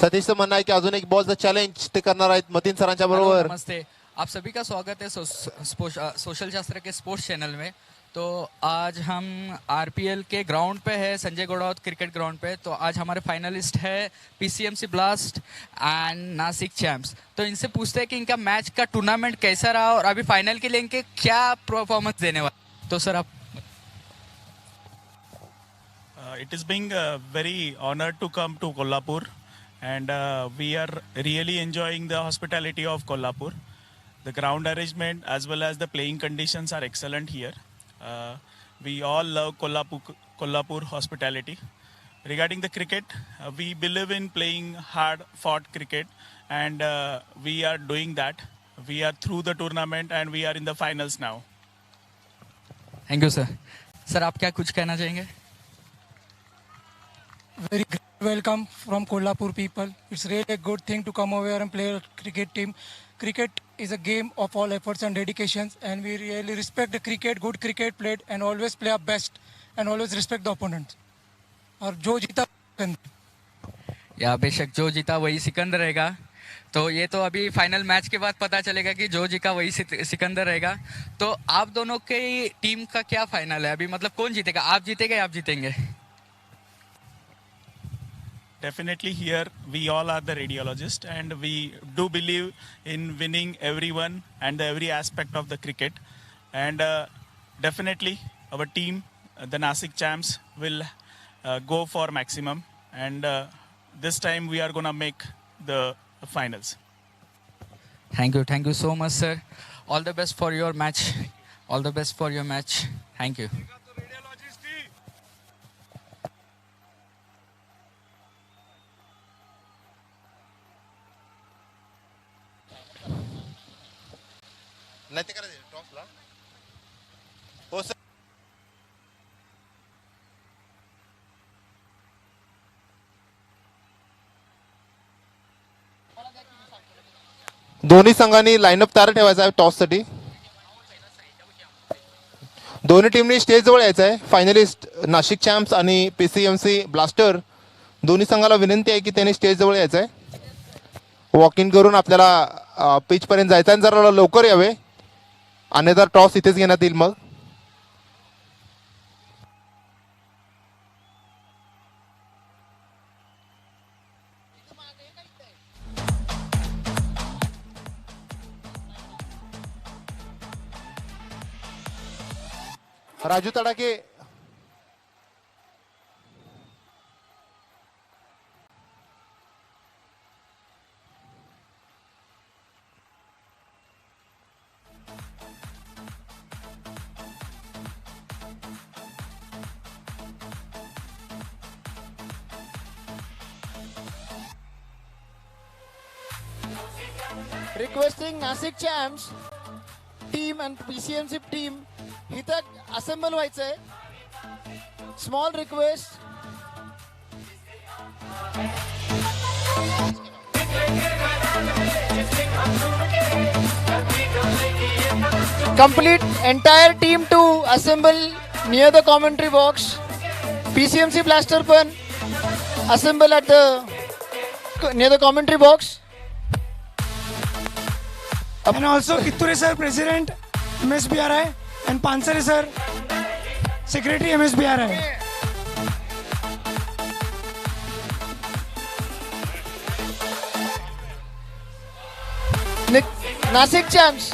सतीशचं म्हणणं आहे की अजून एक बॉलचं चॅलेंज ते करणार आहेत मतीन सरांच्या बरोबर. नमस्ते, आप सभी का स्वागत है सोशल शास्त्र के स्पोर्ट्स चैनल में। तो आज हम आरपीएल के ग्राउंड पे है, संजय गोड़ावत क्रिकेट ग्राउंड पे। तो आज हमारे फाइनलिस्ट है PCMC blast end Nashik champs. तो इनसे पूछते हैं कि इनका मैच का टूर्नामेंट कैसा रहा और अभी फाइनल के लिए इनके क्या परफॉर्मेंस देने वाले। तो सर आप It is being very honored to come to Kolhapur, and we are really enjoying the hospitality of Kolhapur. The ground arrangement as well as the playing conditions are excellent here. We all love Kolhapur hospitality. Regarding the cricket, we believe in playing hard-fought cricket, and we are doing that. We are through the tournament and we are in the finals now. Thank you sir. Sir आप क्या कुछ कहना चाहेंगे? Very great welcome from Kolhapur people. It's really a good thing to come over here and play a cricket team. Cricket is a game of all efforts and dedications, and we really respect the cricket, good cricket played, and always play our best, and always respect the opponent. और जो जीता या बेशक जो जीता वही सिकंदर रहेगा। तो ये तो अभी फाइनल मैच के बाद पता चलेगा कि जो जीता वही सिकंदर रहेगा। तो आप दोनों के टीम का क्या फाइनल है अभी, मतलब कौन जीतेगा? आप जीतेंगे या आप जीतेंगे? Definitely here we all are the radiologists, and we do believe in winning everyone and every aspect of the cricket, and definitely our team, the Nasik Champs, will go for maximum, and this time we are gonna make the finals. Thank you so much sir. All the best for your match. All the best for your match. Thank you. नाही ते करायचं टॉसला. हो sir. दोन्ही संघांनी line-up तयार ठेवायचा आहे टॉससाठी. दोन्ही टीमनी स्टेज जवळ यायचं आहे. फायनलिस्ट नाशिक चॅम्प्स आणि पीसीएमसी ब्लास्टर दोन्ही संघाला विनंती आहे की त्यांनी स्टेज जवळ यायचं आहे. वॉक इन करून आपल्याला पिच पर्यंत जायचं आहे. जरा लवकर यावे, अन्यथा टॉस इथेच घेण्यात येईल. मग Raju Tadake requesting Nasik Champs team and PCMC team इथं असेंबल व्हायचंय. Small request. Complete entire team to assemble near the commentary box. PCMC Blaster पण assemble at the near the commentary box. and also Kitture sir president MSBRI and Pansare sir secretary MSBRI. Nasik Champs.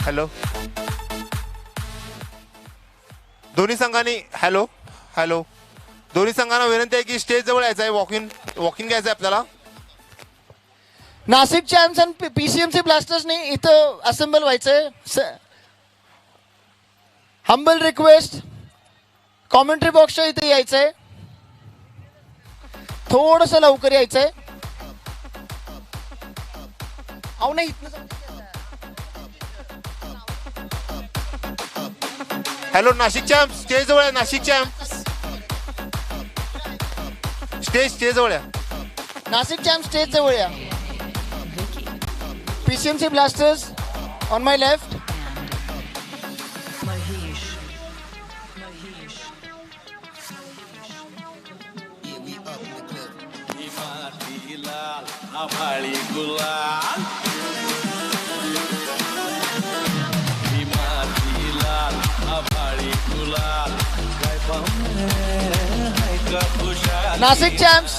Hello. दोन्ही संघांनी hello hello दोन्ही संघांना विनंती आहे की stage जवळ यायचं आहे. वॉकिंग घ्यायचं आहे आपल्याला. नाशिक चॅम्प्स आणि पीसीएमसी ब्लास्टर्सनी इथं असेंबल व्हायचंय. Humble request. कॉमेंट्री बॉक्सच्या इथे यायचंय. थोडंसं लवकर यायचंय. अहो नाही इथनं जाऊ दे. हॅलो नाशिक चॅम्प स्टेज जवळ आहे. नाशिक चॅम्प स्टेज जवळ आहे. नाशिक चॅम्प स्टेज जवळ या. PCMC Blasters on my left. आभाळी गुलाल लाल आभाळी गुलाल काय पाहुणे हाय का खुशाल नाशिक चॅम्प्स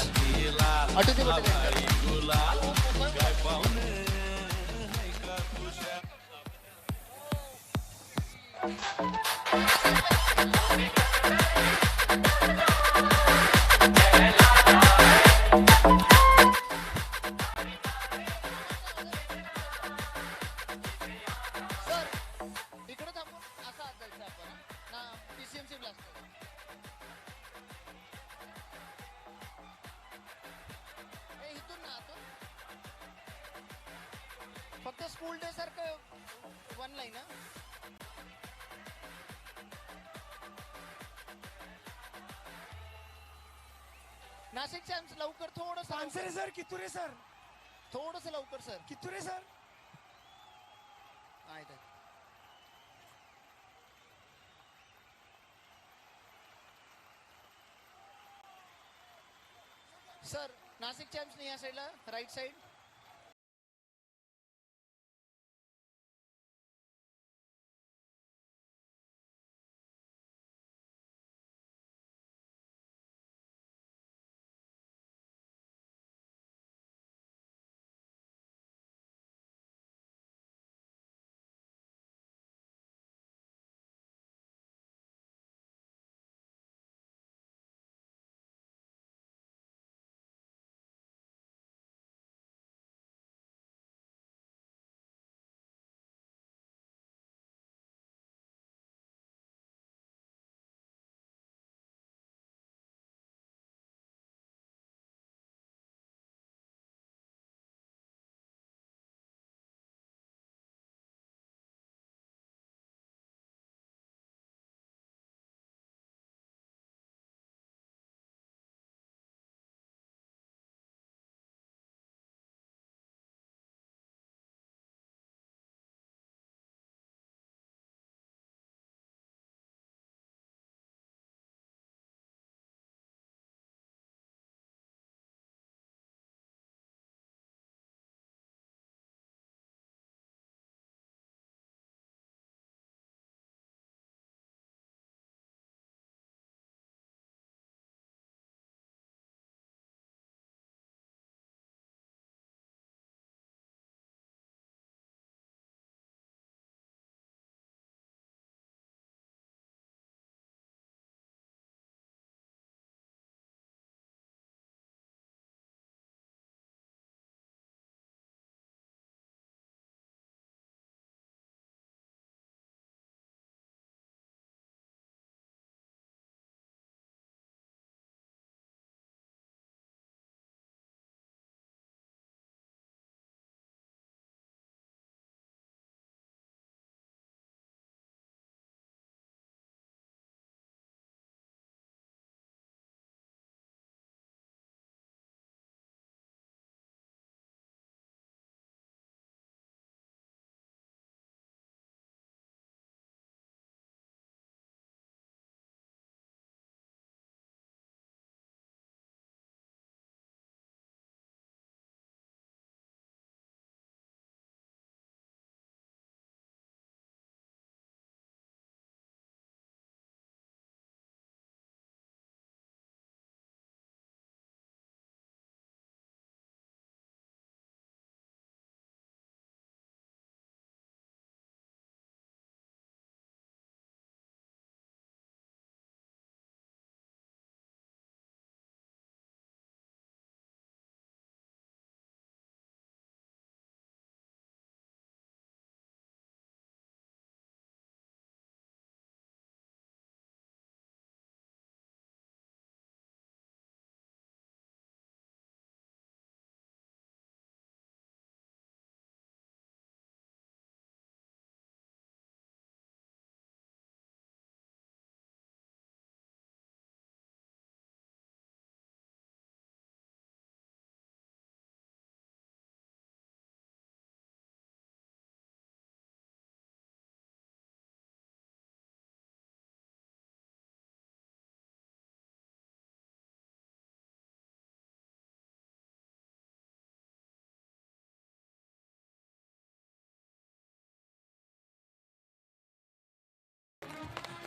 अटू दे गुलाल काय पाहुणे हाय का खुशाल सर इकडे थांबून असा आत जायचं आपण ना पीसीएमसी ब्लास्टर. इथून ना आतून फक्त स्कूल डे सारखं वन लाईन. नाशिक चॅम्प्स लवकर थोडस सर कितुरे सर थोडस लवकर sir. Kiture sir sir Nashik Champs या साईडला right side.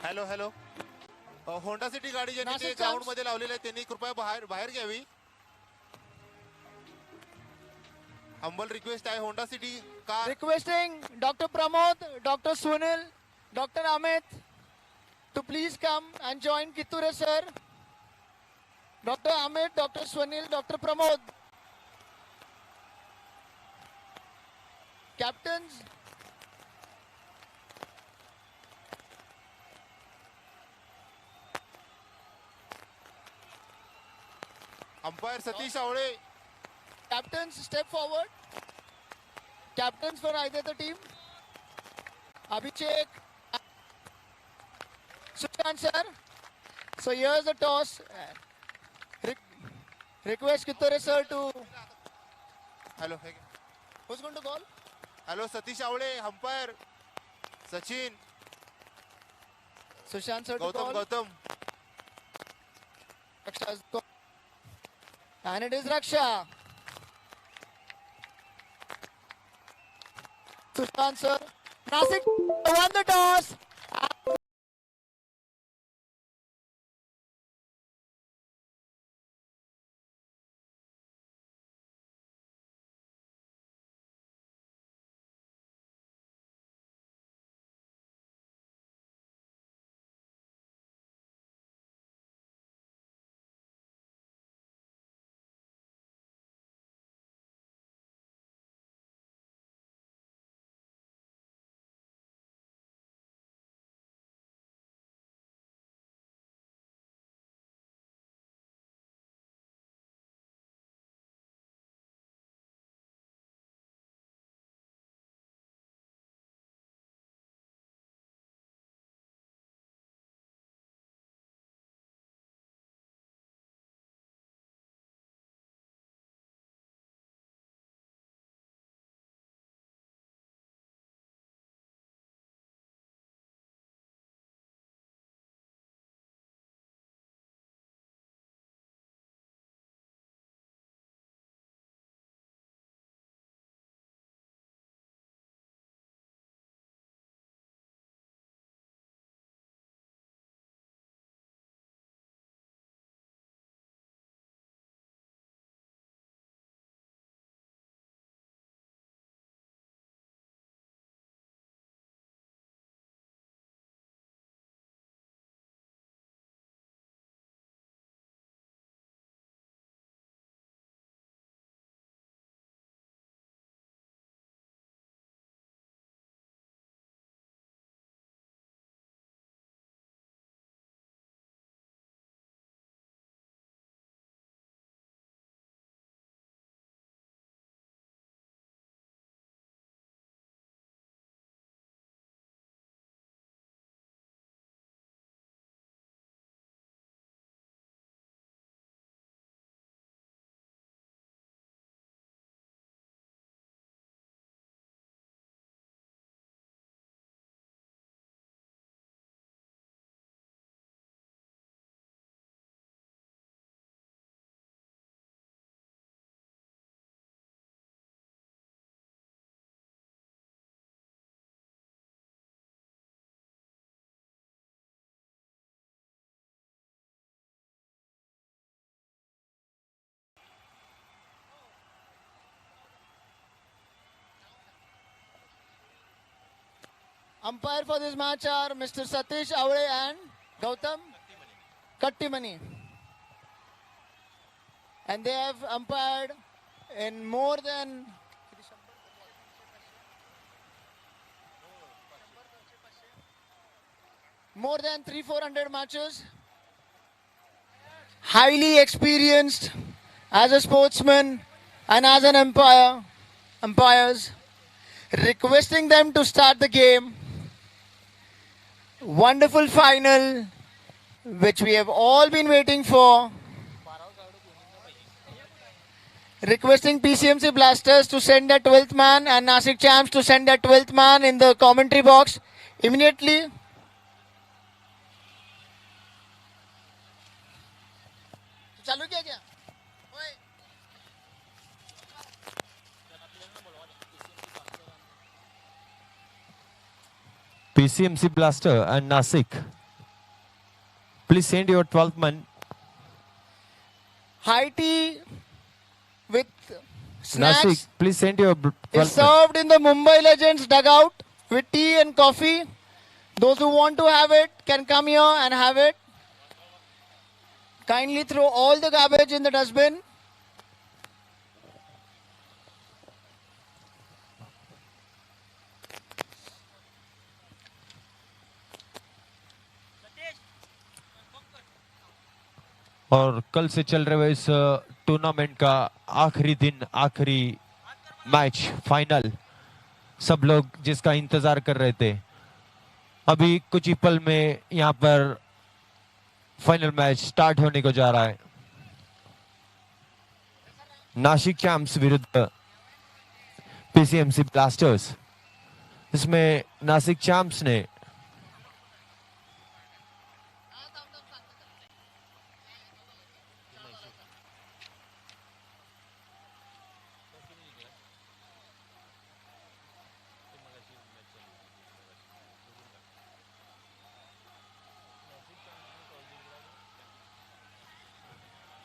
Hello hello Honda City गाडी ज्यांनी नाशिक ग्राउंड Champs. मध्ये लावलेली आहे त्यांनी कृपया बाहेर बाहेर घ्यावी. हंबल रिक्वेस्ट आहे Honda city car Requesting Dr. Pramod, Dr. Sunil, Dr. Amit to please come and join Kitture sir. Dr. Amit, Dr. Sunil, Dr. Pramod. Captains, umpire Satish Awale. captains step forward. Captains for either the team. Abhishek, Sushant sir. So here's the toss. Request Kitture sir to. Hello Who's going to call? Hello Satish Awale umpire. Sachin Sushant sir to Gautam call. Gautam Raksha's call. And it is Raksha. Sushant sir. Nasik won the toss. Umpire for this match are Mr. Satish Avade and Gautam Kattimani. And they have umpired in more than 300-400 matches. Highly experienced as a sportsman and as an umpires. Requesting them to start the game. Wonderful final, which we have all been waiting for. Requesting PCMC Blasters to send their 12th man and Nasik Champs to send their 12th man in the commentary box immediately. चालू KIA क्या? PCMC Blaster and Nasik please send your 12th man. High tea with snacks Nasik, please send your is 12th man. served in the Mumbai Legends dugout with tea and coffee. Those who want to have it can come here and have it. Kindly throw all the garbage in the dustbin. और कल से चल रहे हुए इस tournament का आखिरी दिन, आखिरी match, final, सब लोग जिसका इंतजार कर रहे थे, अभी कुछ ही पल में यहाँ पर फाइनल मैच स्टार्ट होने को जा रहा है। नासिक चैंप्स विरुद्ध पीसीएमसी ब्लास्टर्स। इसमें नासिक चैंप्स ने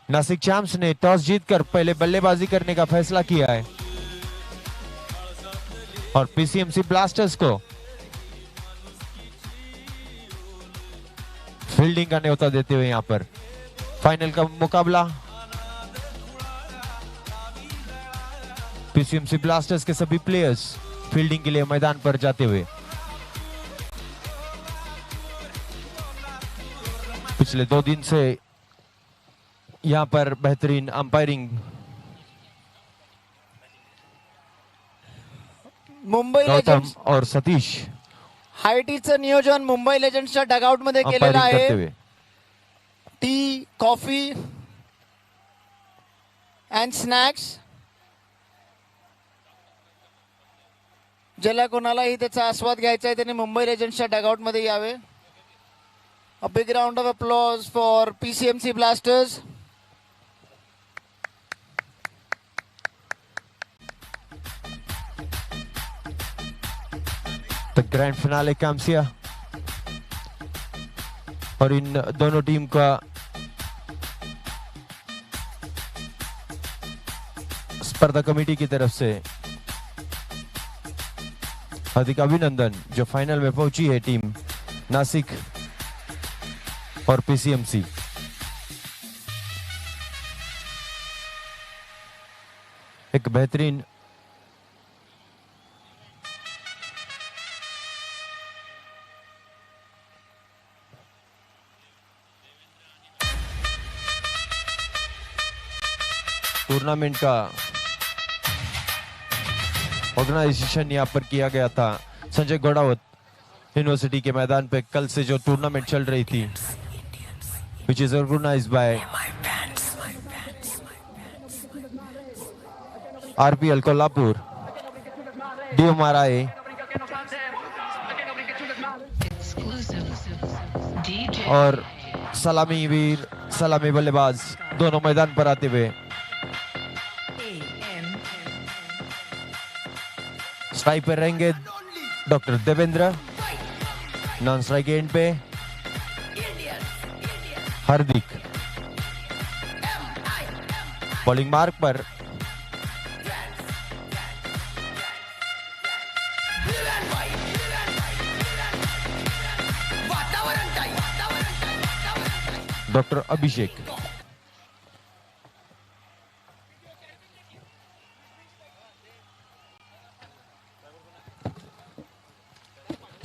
नासिक चैंप्स ने टॉस जीतकर पहले बल्लेबाजी करने का फैसला किया है और पीसीएमसी ब्लास्टर्स को फील्डिंग का न्योता देते हुए यहां पर फाइनल का मुकाबला पीसीएमसी ब्लास्टर्स के सभी प्लेयर्स फील्डिंग के लिए मैदान पर जाते हुए। पिछले 2 दिन से यहां पर बेहतरीन अंपायरिंग मुंबई गौतम लेजेंड्स और सतीश हायटीचं नियोजन मुंबई लेजेंड्सच्या डगआउट मध्ये केलेलं अंपायरिंग करते आहे. हुए। T, coffee and snacks. ज्याला कोणालाही त्याचा आस्वाद घ्यायचा आहे त्याने मुंबई लेजेंड्सच्या डगआउट मध्ये यावे. A big round of applause for PCMC Blasters. The grand finale कैंप्सिया और इन दोनों टीम का स्पर्धा कमेटी की तरफ से हार्दिक अभिनंदन, जो फाइनल में पहुंची है टीम नासिक और पीसीएमसी। एक बेहतरीन टूर्नामेंट का ऑर्गेनाइजेशन यहाँ पर किया गया था संजय घोड़ावत यूनिवर्सिटी के मैदान पे। कल से जो टूर्नामेंट चल रही थी which is organised by RPL Kolhapur, DMRI और सलामी वीर, सलामी बल्लेबाज दोनों मैदान पर आते हुए। स्ट्राइक पर रहेंगे doctor Devendra, non strike end पे हार्दिक, बॉलिंग मार्क पर डॉक्टर अभिषेक।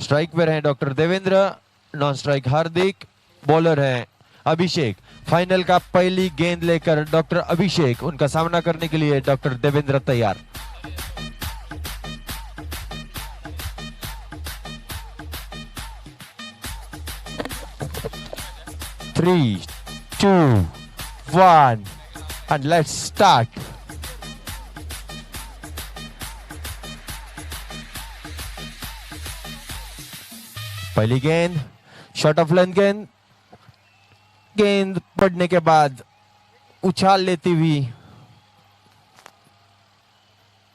स्ट्राइक पर हैं doctor Devendra, non strike Hardik, bowler हैं अभिषेक। फाइनल का पहली गेंद लेकर डॉक्टर अभिषेक, उनका सामना करने के लिए डॉक्टर देवेंद्र तैयार। Three, 2, 1, and let's start. पहली गेंद शॉर्ट ऑफ लेंथ गेंद, गेंद पड़ने के बाद उछाल लेती हुई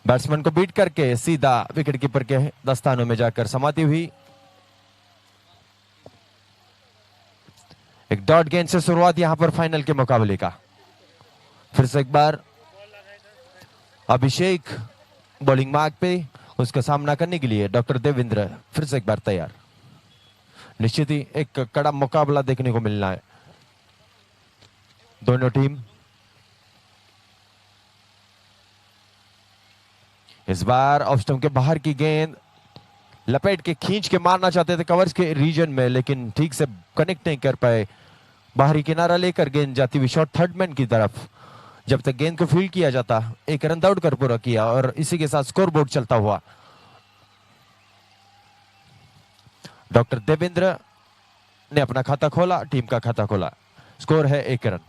बैट्समैन को बीट करके सीधा विकेट कीपर के दस्तानों में जाकर समाती हुई। एक डॉट गेंद से शुरुआत यहां पर फाइनल के मुकाबले का। फिर से एक बार अभिषेक बॉलिंग मार्क पे, उसका सामना करने के लिए डॉक्टर देवेंद्र फिर से एक बार तैयार। निश्चित ही एक कड़ा मुकाबला देखने को मिलना है। दोनों टीम इस बार ऑफ स्टंप के बाहर की गेंद लपेट के खींच के मारना चाहते थे कवर्स के रीजन में, लेकिन ठीक से कनेक्ट नहीं कर पाए। बाहरी किनारा लेकर गेंद जाती हुई शॉट थर्ड मैन की तरफ। जब तक गेंद को फील्ड किया जाता, एक रन दौड़कर पूरा किया और इसी के साथ स्कोर बोर्ड चलता हुआ। डॉक्टर देवेंद्र ने अपना खाता खोला, टीम का खाता खोला। स्कोर है 1 रन।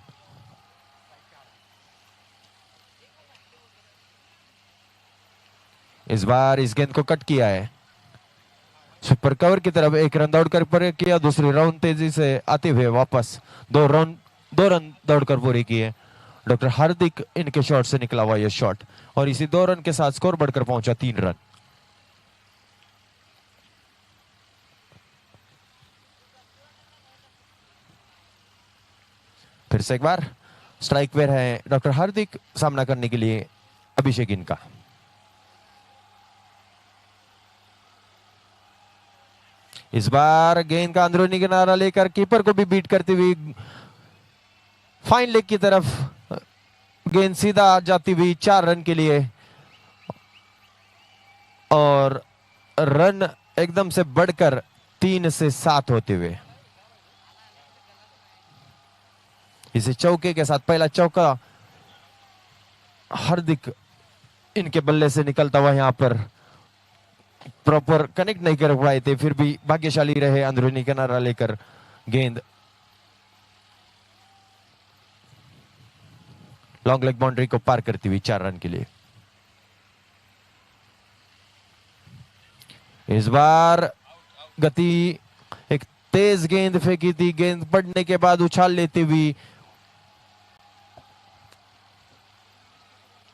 इस बार इस गेंद को कट किया है, सुपर कवर की तरफ 1 रन दौड़कर पूरे किया। दूसरी राउंड तेजी से आते हुए वापस 2 रन दौड़कर पूरे किए। डॉक्टर हार्दिक इनके शॉट से निकला हुआ यह शॉट और इसी 2 रन के साथ स्कोर बढ़कर पहुंचा 3 रन। फिर से एक बार स्ट्राइक पे है डॉक्टर हार्दिक, सामना करने के लिए अभिषेक इनका। इस बार गेंद का अंदरूनी किनारा लेकर कीपर को भी बीट करती हुई फाइन लेग की तरफ गेंद सीधा जाती हुई 4 रन के लिए और रन एकदम से बढ़कर 3 से 7 होते हुए। इसे चौके के साथ पहला चौका हार्दिक इनके बल्ले से निकलता हुआ यहां पर प्रॉपर कनेक्ट नहीं कर पाए थे, फिर भी भाग्यशाली रहे अंदरूनी किनारा लेकर गेंद लॉन्ग लेग बाउंड्री को पार करती हुई 4 रन के लिए। इस बार गति एक तेज गेंद फेंकी थी, गेंद पड़ने के बाद उछाल लेती हुई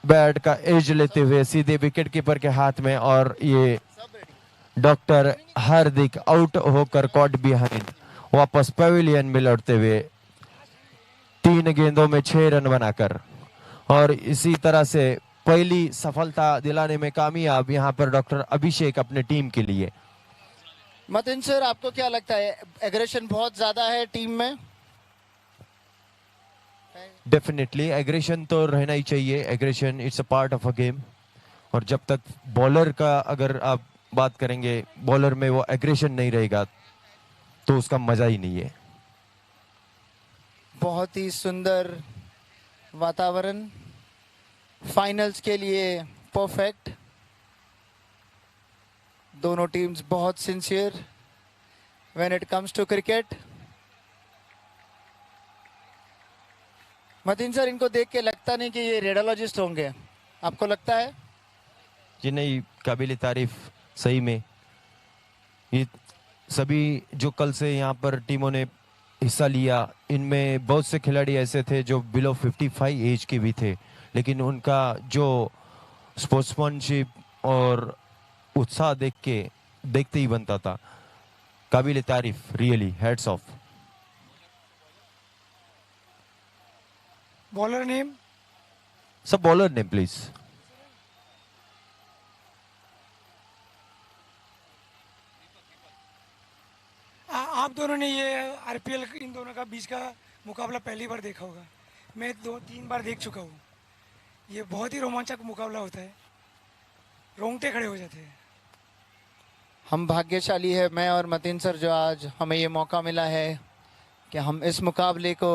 बैट का एज लेते हुए सीधे विकेट कीपर के हाथ में और ये डॉक्टर हार्दिक आउट होकर कॉट बिहाइंड वापस पवेलियन में लौटते हुए 3 गेंदों में 6 रन बनाकर और इसी तरह से पहली सफलता दिलाने में कामयाब यहां पर डॉक्टर अभिषेक अपने टीम के लिए। मतिन सर, आपको क्या लगता है, एग्रेशन बहुत ज्यादा है टीम में? डेफिनेटली एग्रेशन तो रहना ही चाहिए, aggression it's a part of a game. और जब तक बॉलर का अगर आप बात करेंगे, बॉलर में वो एग्रेशन नहीं रहेगा तो उसका मजा ही नहीं है। बहुत ही सुंदर वातावरण, फाइनल्स के लिए परफेक्ट। दोनों टीम्स बहुत sincere when it comes to cricket. Mateen sir, इनको देख के लगता नहीं कि ये रेडियोलॉजिस्ट होंगे, आपको लगता है? जी नहीं, काबिल तारीफ सही में। ये सभी जो कल से यहाँ पर टीमों ने हिस्सा लिया, इनमें बहुत से खिलाड़ी ऐसे थे जो बिलो 55 एज के भी थे, लेकिन उनका जो स्पोर्ट्समैनशिप और उत्साह देखते ही बनता था। काबिल तारीफ, really heads of. Bowler name? Sub bowler name please. आप दोनों ने ये आरपीएल इन दोनों का बीच का मुकाबला पहली बार देखा होगा। मैं 2-3 बार देख चुका हूँ। ये बहुत ही रोमांचक मुकाबला होता है, रोंगटे खड़े हो जाते हैं। हम भाग्यशाली है, मैं और मतीन सर, जो आज हमें ये मौका मिला है कि हम इस मुकाबले को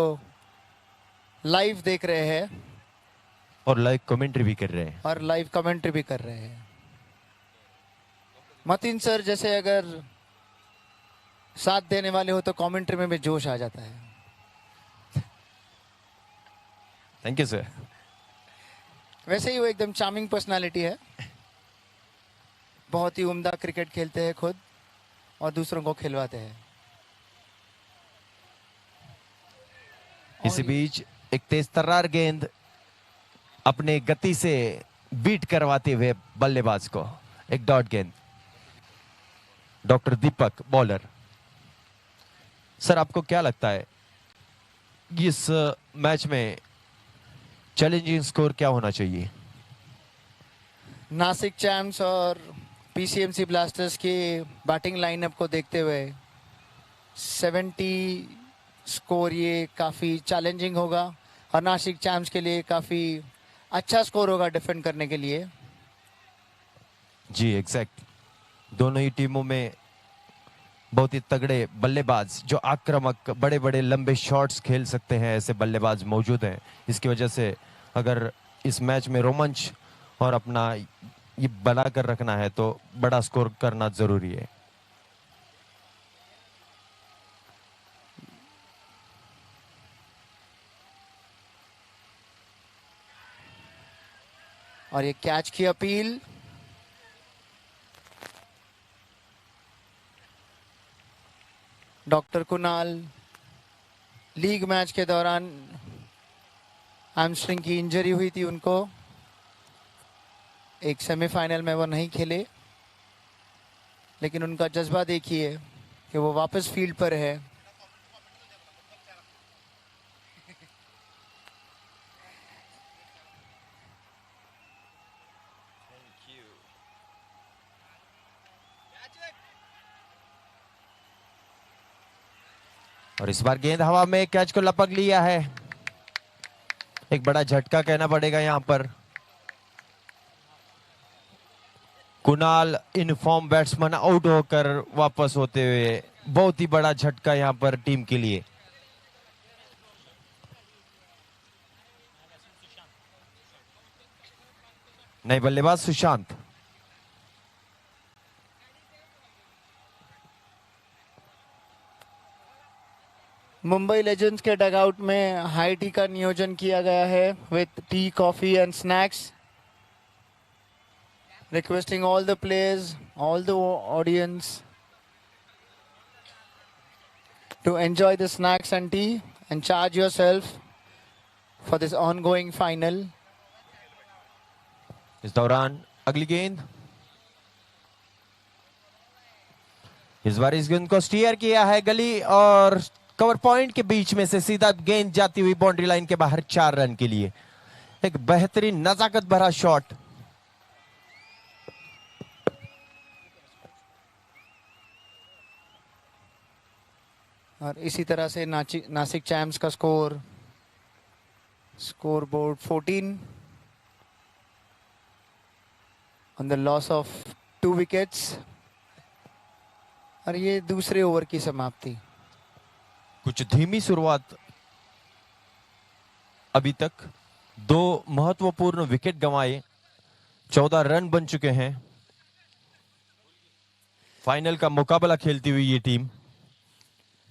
लाइव देख रहे हैं और लाइव कमेंट्री भी कर रहे हैं। और लाइव कमेंट्री भी कर रहे हैं। मतीन सर जैसे अगर साथ देने वाले हो तो कमेंट्री में भी जोश आ जाता है। Thank you sir. वैसे ही वो एकदम चार्मिंग पर्सनालिटी है, बहुत ही उम्दा क्रिकेट खेलते हैं खुद और दूसरों को खिलवाते हैं। इसी बीच एक तेज तर्रार गेंद अपने गति से बीट करवाते हुए बल्लेबाज को, एक डॉट गेंद। Doctor Deepak bowler. सर, आपको क्या लगता है इस मैच में चैलेंजिंग स्कोर क्या होना चाहिए? नासिक चैम्प्स और पीसीएमसी ब्लास्टर्स की बैटिंग लाइनअप को देखते हुए 70 स्कोर ये काफ़ी चैलेंजिंग होगा और नासिक चैम्प्स के लिए काफ़ी अच्छा स्कोर होगा डिफेंड करने के लिए। जी एग्जैक्ट, दोनों ही टीमों में बहुत ही तगड़े बल्लेबाज जो आक्रामक बड़े बड़े लंबे शॉट्स खेल सकते हैं, ऐसे बल्लेबाज मौजूद हैं। इसकी वजह से अगर इस मैच में रोमांच और अपना ये बना कर रखना है तो बड़ा स्कोर करना जरूरी है। और ये कैच की appeal, doctor Kunal league match के दौरान हैमस्ट्रिंग की इंजरी हुई थी उनको, एक सेमीफाइनल में वो नहीं खेले, लेकिन उनका जज्बा देखिए कि वो वापस फील्ड पर है। और इस बार गेंद हवा में कैच को लपक लिया है, एक बड़ा झटका कहना पड़ेगा यहां पर। कुणाल इनफॉर्म बैट्समैन आउट होकर वापस होते हुए बहुत ही बड़ा झटका यहां पर टीम के लिए। नए बल्लेबाज सुशांत। मुंबई लेजेंड्स के डगआउट में हाई टी का नियोजन किया गया है with T, coffee end snacks. Requesting all the players, all the audience to enjoy the snacks and tea and charge yourself for this ongoing final. इस दौरान अगली गेंद, इस बार इस गेंद को स्टीयर किया है गली और कवर पॉइंट के beach में से सीधा गेंद जाती हुई बाउंड्री लाइन के बाहर 4 रन के लिए। एक बेहतरीन नजाकत भरा शॉट। और इसी तरह से नासिक चैम्प्स का score board 14 on the loss of 2 wickets. और ये दूसरे ओवर की समाप्ति। कुछ धीमी शुरुआत अभी तक, 2 महत्वपूर्ण विकेट गंवाए, 14 रन बन चुके हैं। फाइनल का मुकाबला खेलती हुई ये टीम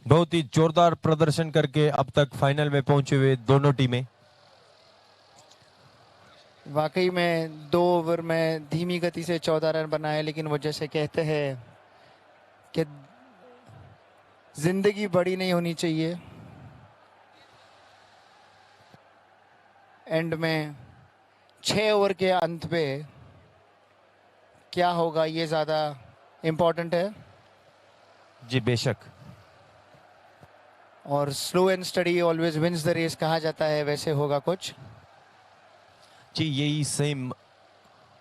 बहुत ही जोरदार प्रदर्शन करके अब तक फाइनल में पहुंचे हुए दोनों टीमें। वाकई में 2 ओवर में धीमी गति से 14 रन बनाए, लेकिन वो जैसे कहते हैं कि जिंदगी बड़ी नहीं होनी चाहिए। एंड में 6 ओवर के अंत पे क्या होगा ये ज़्यादा इम्पोर्टेंट है। जी बेशक, और slow and steady always wins the race कहा जाता है, वैसे होगा कुछ। जी यही सेम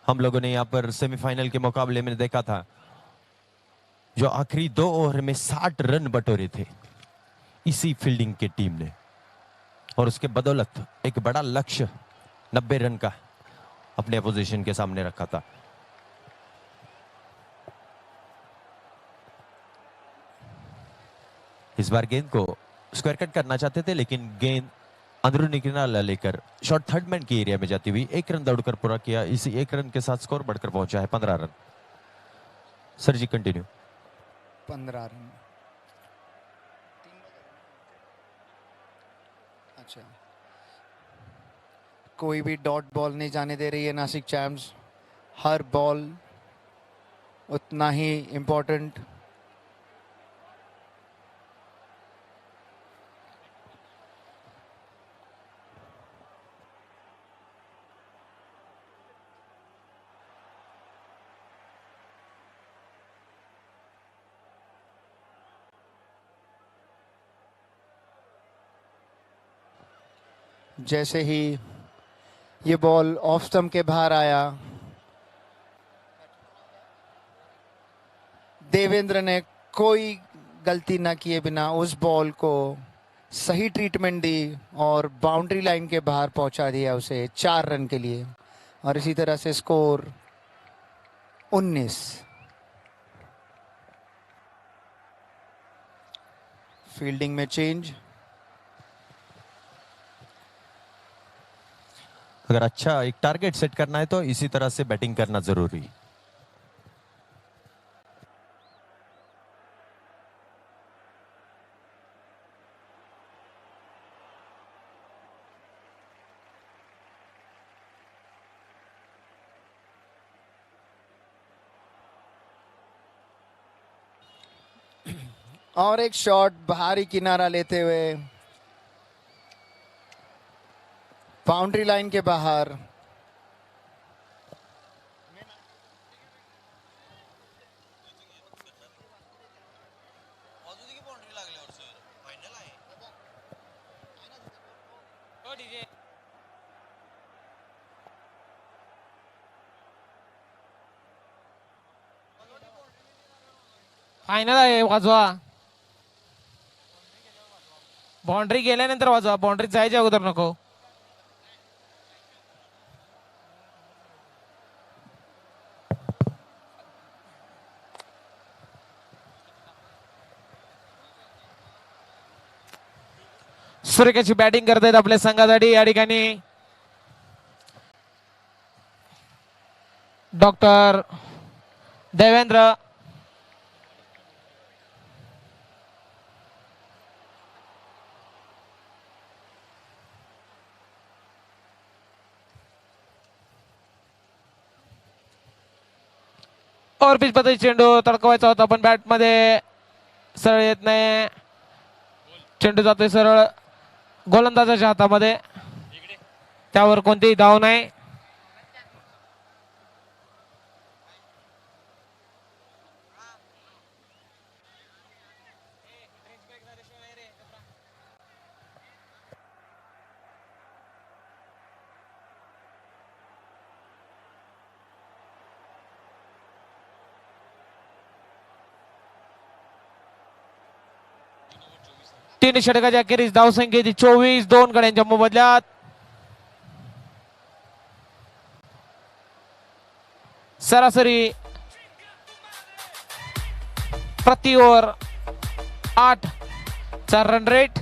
हम लोगों ने यहाँ पर सेमीफाइनल के मुकाबले में देखा था, जो आखिरी 2 ओवर में 60 रन बटोरे थे इसी फील्डिंग की टीम ने, और उसके बदौलत एक बड़ा लक्ष्य 90 रन का अपने अपोजिशन के सामने रखा था। इस बार गेंद को स्क्वायर कट करना चाहते थे, लेकिन गेंद अंदरूनी किनारा लेकर शॉर्ट थर्ड मैन की एरिया में जाती हुई 1 रन दौड़कर पूरा किया। इसी 1 रन के साथ स्कोर बढ़कर पहुंचा है 15 रन। सर जी कंटिन्यू। 15 रन। अच्छा, कोई भी डॉट बॉल नहीं जाने दे रही है नासिक चैम्प्स। हर बॉल उतना ही इम्पोर्टेंट। जैसे ही ये बॉल ऑफ स्टंप के बाहर आया, देवेंद्र ने कोई गलती ना किए बिना उस बॉल को सही ट्रीटमेंट दी और बाउंड्री लाइन के बाहर पहुंचा दिया उसे 4 रन के लिए। और इसी तरह से स्कोर 19। फील्डिंग में चेंज। अगर अच्छा एक टारगेट सेट करना है तो इसी तरह से बैटिंग करना जरूरी। और एक शॉट बाहरी किनारा लेते हुए बाउंड्री लाइन के बाहर। फायनल आहे, वाजवा. बाउंड्री गेल्यानंतर वाजवा, बाउंड्री जायच्या अगोदर नको. सुरेखाची बॅटिंग करतायत आपल्या संघासाठी या ठिकाणी डॉक्टर देवेंद्र. और पिच पद्धती चेंडू तडकवायचा होता पण बॅट मध्ये सरळ येत नाही. चेंडू जातोय सरळ गोलंदाजाच्या हातामध्ये, त्यावर कोणतीही धाव नाही. तीन षटकाच्या अखेरीस धावसंख्येची 24, 2 गड्यांच्या मोबदल्यात. सरासरी प्रति ओव्हर 8 चा रन रेट.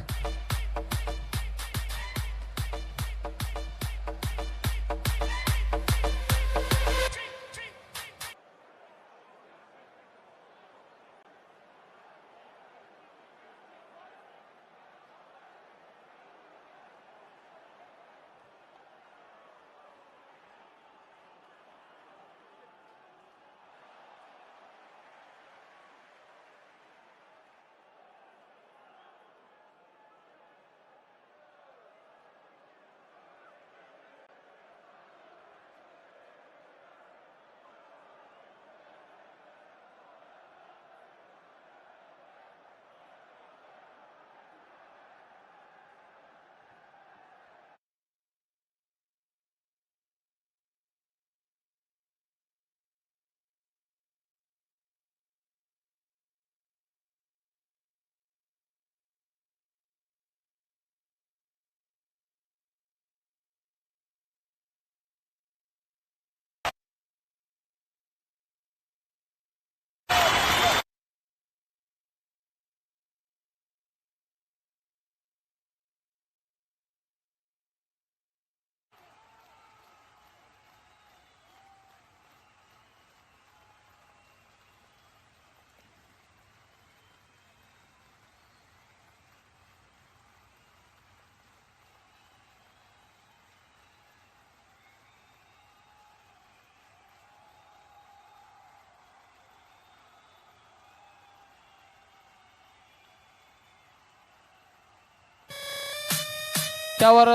त्यावर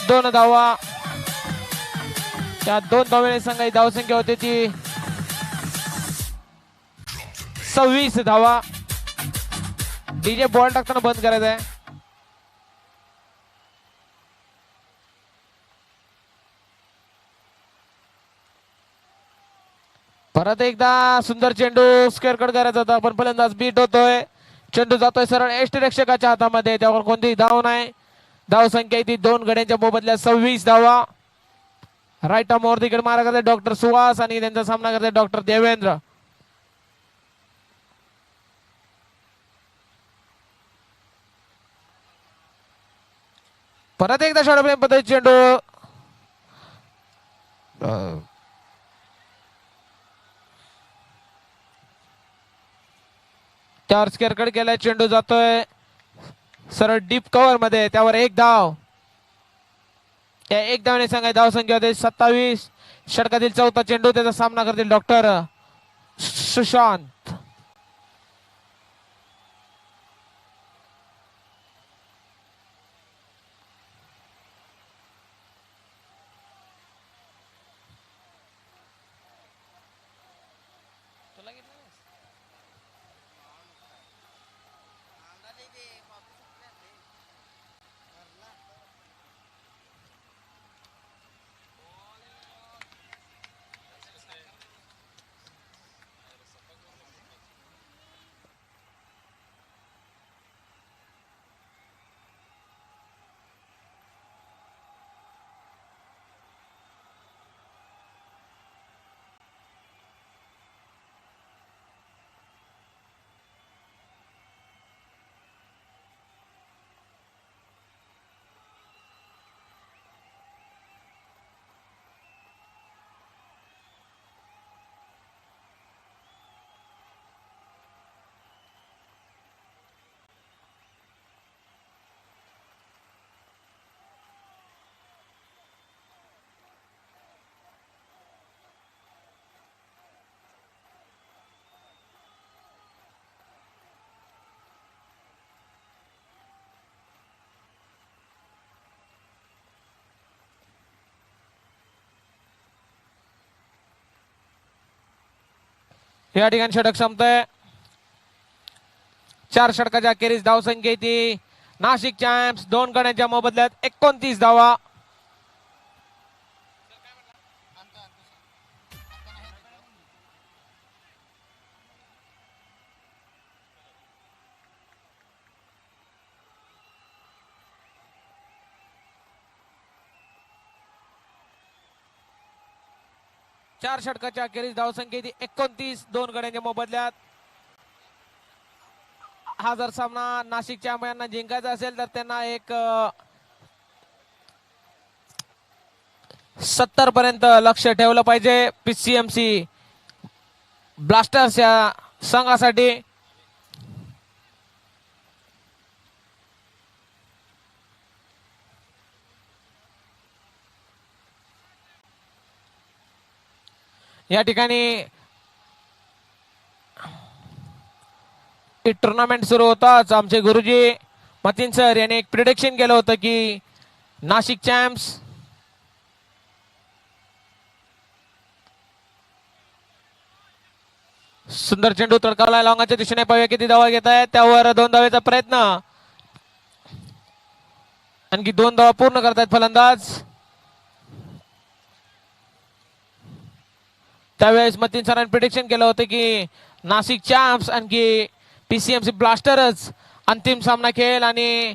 2 धावा. त्या 2 धावेने संघाची धावसंख्या होती ती 26 धावा. डीजे बॉल टाकताना बंद करायचा आहे. परत एकदा सुंदर चेंडू स्क्वेअर कट करायचा होता पण फलंदाज बीट होतोय. चेंडू जातोय सरळ यष्टिरक्षकाच्या हातामध्ये. त्यावर कोणतीही धाव नाही. धाव संख्या ती 2 गड्यांच्या मोबदल्यात 26 धावा. राईट आर्म वर तिकडे मारा करते डॉक्टर सुहास आणि त्यांचा सामना करते डॉक्टर देवेंद्र. परत एकदा शॉर्ट फ्लेम पद्धती चेंडू त्यावर स्क्वेअर कट केलाय. चेंडू जातोय सरळ डीप कव्हर मध्ये. त्यावर एक धाव. या एक धावने सांगाय धाव संख्या होते 27. षटकातील चौथा चेंडू. त्याचा सामना करतील डॉक्टर सुशांत. या ठिकाणी षटक संपतंय. 4 षटकाच्या अखेरीस धाव संख्या ती नाशिक चॅम्प्स 2 गड्यांच्या मोबदल्यात 29 धावा. चार षटकाच्या अखेरीस धाव संख्या ती 29. 2 गड्यांच्या मोबदल्यात. हा जर सामना नाशिकच्या चॅम्पियनना जिंकायचा असेल तर त्यांना एक 70 पर्यंत लक्ष ठेवलं पाहिजे पीसीएमसी ब्लास्टर्स या संघासाठी. या ठिकाणी टुर्नामेंट सुरू होताच आमचे गुरुजी मतीन सर यांनी एक प्रिडिक्शन केलं होतं की नाशिक चॅम्प्स सुंदर चेंडू तडकावला लॉंगाच्या दिशेने पाहूया किती धावा घेत आहेत. त्यावर 2 धावेचा प्रयत्न. आणखी 2 धावा पूर्ण करतायत फलंदाज. त्यावेळेस मतीन सरांनी प्रिडिक्शन केलं होतं की नाशिक चॅम्प्स आणखी पीसीएमसी ब्लास्टर्स अंतिम सामना खेळ आणि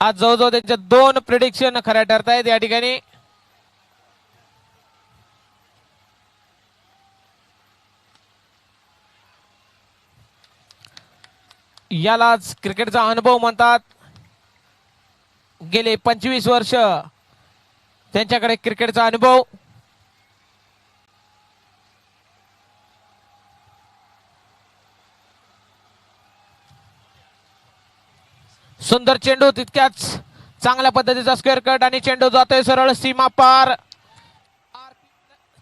आज जवळजवळ त्यांच्या 2 प्रिडिक्शन खऱ्या ठरतायत. या ठिकाणी यालाच क्रिकेटचा अनुभव म्हणतात. गेले 25 वर्ष त्यांच्याकडे क्रिकेटचा अनुभव. सुंदर चेंडू तितक्याच चांगल्या पद्धतीचा स्क्वेअर कट आणि चेंडू जातोय सरळ सीमा पार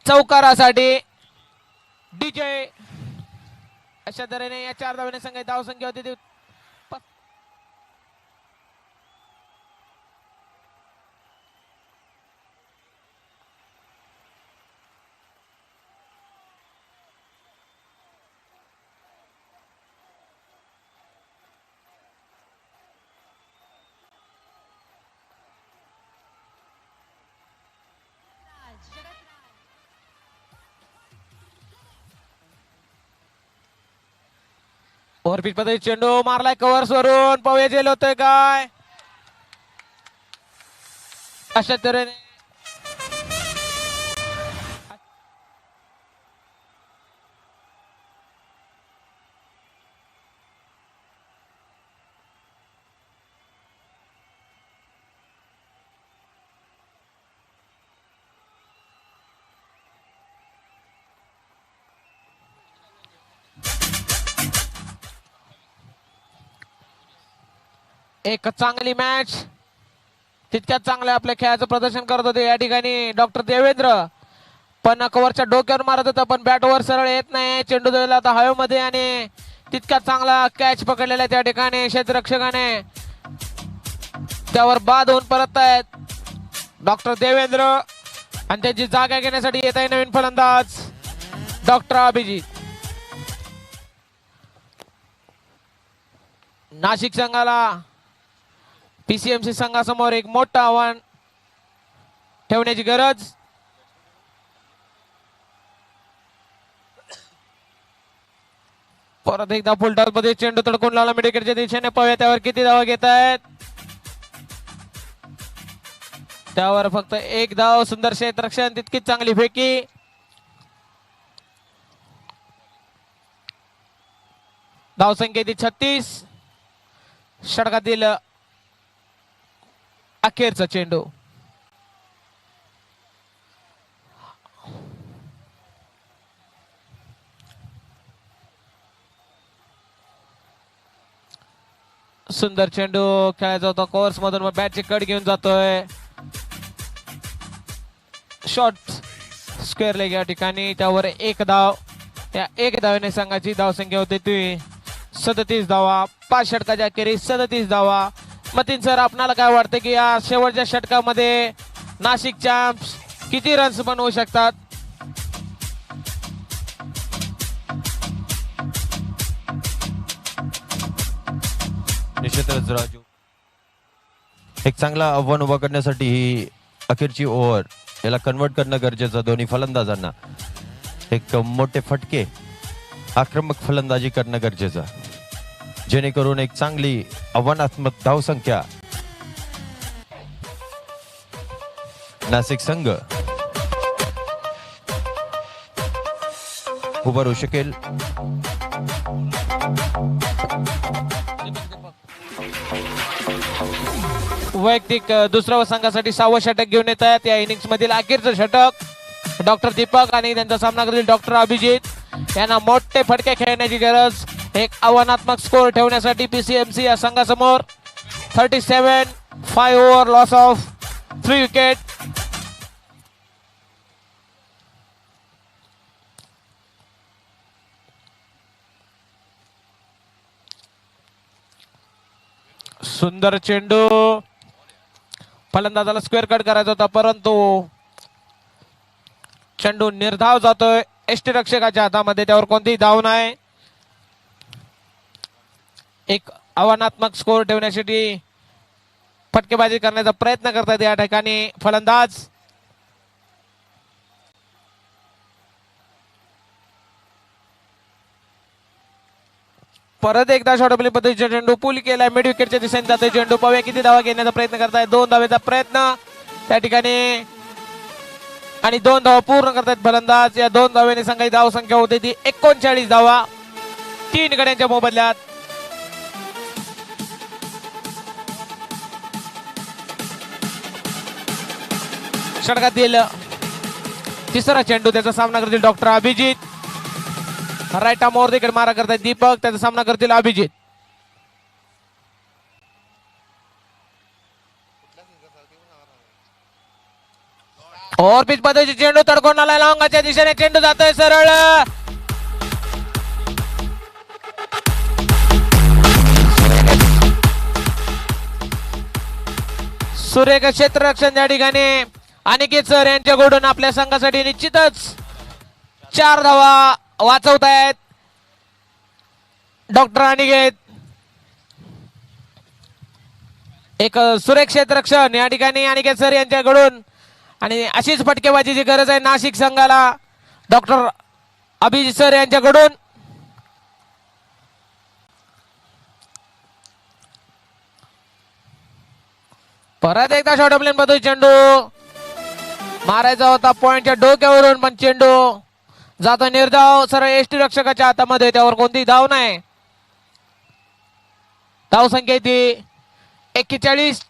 चौकारासाठी. डीजे अशा तऱ्हेने या 4 धावेने संघ धाव संख्या होती ओव्हरपिच पद्धती चेंडू मारलाय कव्हर्स वरून. पाहूया जेल होतोय काय. अशा तऱ्हेने एक चांगली मॅच. तितक्याच चांगलं आपल्या खेळाचं प्रदर्शन करत होते या ठिकाणी डॉक्टर देवेंद्र. पण कव्हरच्या डोक्यावर मारत होता पण बॅटवर सरळ येत नाही. चेंडू दिला आता हवेमध्ये आणि तितक्याच चांगला कॅच पकडलेला आहे त्या ठिकाणी क्षेत्ररक्षकाने. त्यावर बाद होऊन परत आहेत डॉक्टर देवेंद्र आणि त्यांची जागा घेण्यासाठी येत आहे नवीन फलंदाज डॉक्टर अभिजित. नाशिक संघाला पीसीएमसी संघासमोर एक मोठं आव्हान ठेवण्याची गरज. परत एकदा फुलटॉस मध्ये चेंडू तडकून लावला मिडविकेटच्या दिशेने. पाहूया त्यावर किती धावा घेत आहेत. त्यावर फक्त एक धाव. सुंदर क्षेत्ररक्षण तितकीच चांगली फेकी. धावसंख्या ती 36. षटकातील अखेरचा चेंडू. सुंदर चेंडू खेळायचा होता कोर्स मधून मग बॅटची कट घेऊन जातोय. शॉर्ट स्क्वेअर लेग या ठिकाणी. त्यावर एक धाव. त्या एक धावेने संघाची धावसंख्या होती ती 37 धावा. 5 षटकाच्या अखेरीस 37 धावा. मतीन सर, आपणाला काय वाटतं की या शेवटच्या षटकामध्ये नाशिक चॅम्प्स किती रन्स बनवू शकतात? निश्चितच राजू, एक चांगला आव्हान उभा करण्यासाठी ही अखेरची ओव्हर याला कन्वर्ट करणं गरजेचं. दोन्ही फलंदाजांना एक मोठे फटके आक्रमक फलंदाजी करणं गरजेचं, जेणेकरून एक चांगली आव्हानात्मक धावसंख्या नाशिक संघ उभारू शकेल. वैयक्तिक दुसऱ्या संघासाठी 6वं षटक घेऊन येत आहेत. या इनिंग्स मधील अखेरचं षटक डॉक्टर दीपक आणि त्यांचा सामना करतील डॉक्टर अभिजित. यांना मोठे फटके खेळण्याची गरज. एक आव्हानात्मक स्कोर ठेवण्यासाठी पीसीएमसी या संघासमोर. 37, 5 ओव्हर, लॉस ऑफ 3 विकेट. सुंदर चेंडू. फलंदाजाला स्क्वेअर कट करायचा होता परंतु चेंडू निर्धाव जातोय यष्टीरक्षकाच्या हातामध्ये. त्यावर कोणतीही धाव नाही. एक आव्हानात्मक स्कोर ठेवण्यासाठी फटकेबाजी करण्याचा प्रयत्न करतात या ठिकाणी फलंदाज. परत एकदा शॉर्ट प्ले पद्धतीचा चेंडू पुल केलाय. मिड विकेटच्या दिशेने जातोय चेंडू. पाहूया किती धावा घेण्याचा प्रयत्न करताय. 2 धावेचा प्रयत्न त्या ठिकाणी आणि 2 धावा पूर्ण करतायत फलंदाज. या 2 धावेने संघाची धाव संख्या होती ती 39 धावा 3 गड्यांच्या मोबदल्यात. षटकातील तिसरा चेंडू. त्याचा सामना करतील डॉक्टर अभिजित. राईट आर्मवर देखील मारा करतायत दीपक. त्याचा सामना करतील अभिजित. ओव्हर पिच पद्धतीचे चेंडू तडकोन आलाय लॉंगाच्या दिशेने. चेंडू जातोय सरळ. सुरेख क्षेत्ररक्षण या ठिकाणी अनिकेत सर यांच्याकडून आपल्या संघासाठी निश्चितच 4 धावा वाचवतायत डॉक्टर अनिकेत. एक सुरेख क्षेत्ररक्षण या ठिकाणी अनिकेत सर यांच्याकडून आणि अशीच फटकेबाजीची गरज आहे नाशिक संघाला डॉक्टर अभिजित सर यांच्याकडून. परत एकदा शॉर्ट प्लेन मधून चेंडू मारायचा होता पॉइंटच्या डोक्यावरून, पण चेंडू जातो निर्धाव सरळ एष्टी रक्षकाच्या हातामध्ये, त्यावर कोणतीही धाव नाही. धाव संख्या ती 41.